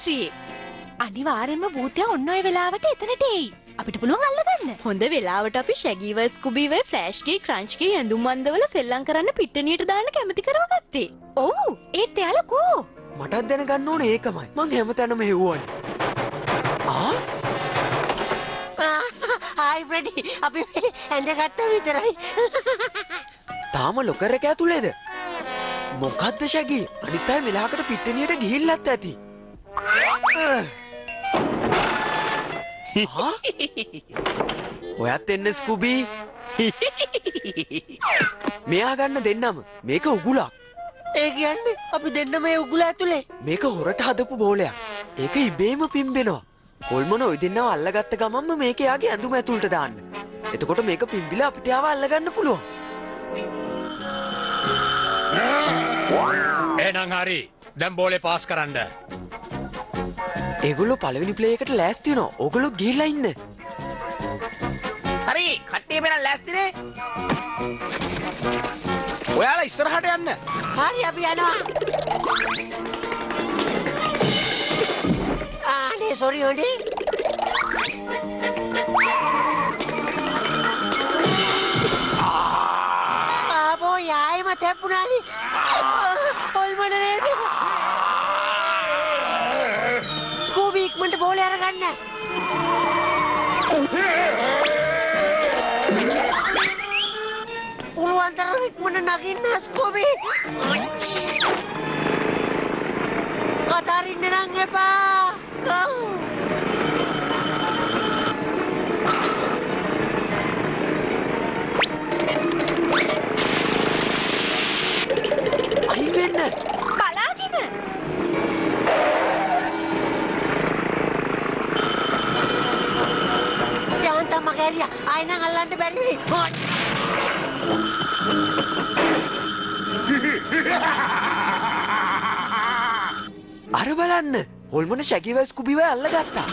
රාත්‍රියේ. අනිවාර්යෙන්ම භූතයා ඔන්න ඔය වෙලාවට එතනට එයි. අපිට පුළුවන් අල්ලගන්න. හොඳ වෙලාවට අපි ෂැගීව ස්කුබීව ෆ්ලෑෂ් කී ක්‍රන්ච් කී ඇඳුම් වන්දවල සෙල්ලම් කරන්න පිට්ටනියට දාන්න කැමති කරවගත්තේ. ඔව් ඒත් එයාලා කෝ? මටත් දැනගන්න ඕනේ ඒකමයි. මං හැමතැනම හෙව්වනේ. හායි ෆ්‍රෙඩි අපි ඇඳගත්ත විතරයි. තාම ලොකර් එක ඇතුලේද? මොකද්ද ෂැගී? අනිත් අය මෙලහකට පිට්ටනියට ගිහිල්ලත් ඇති. ඔයත් එන්න ස්කුබී. මෙයා ගන්න දෙන්නම. මේක උගුලක්. ඒ කියන්නේ අපි දෙන්නම ඒ උගුල ඇතුලේ. මේක හොරට හදපු බෝලයක්. ඒක ඉබේම පිම්බෙනවා. හොල්මන ඔය දෙන්නව අල්ලගත්ත ගමන්ම මේක යාගේ ඇඳුම ඇතුළට දාන්න. එතකොට මේක පිම්බිලා අපිට ආව අල්ලගන්න පුළුවන්. එහෙනම් හරි. දැන් බෝලේ පාස් කරන්න. ඒගොල්ලෝ පළවෙනි ප්ලේ එකට ලෑස්ති වෙනවා. ඕගොල්ලෝ ගිහිල්ලා ඉන්න. හරි කට්ටිය මෙන්න ලෑස්තිනේ. ඔයාලා ඉස්සරහට යන්න. හරි අපි යනවා. අනේ සෝරි හොඳේ. ආපෝ යායම තැප්පුණානි. ඔල්මන නේද? ස්කූබි ඉක්මනට බෝලේ අරගන්න. පුළුවන් තරම් ඉක්මනට නගින්න ස්කූබි. අතාරින්න නම් එපා. අයින් වෙන්න. බලාගෙන. යන්තම් මගේරියා ආයෙ නම් අල්ලන්න බැරි වෙයි. අර බලන්න. හොල්මන ෂැගීව ස්කුබීව අල්ලගත්තා.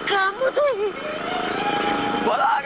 කම්මුතුයි. බලා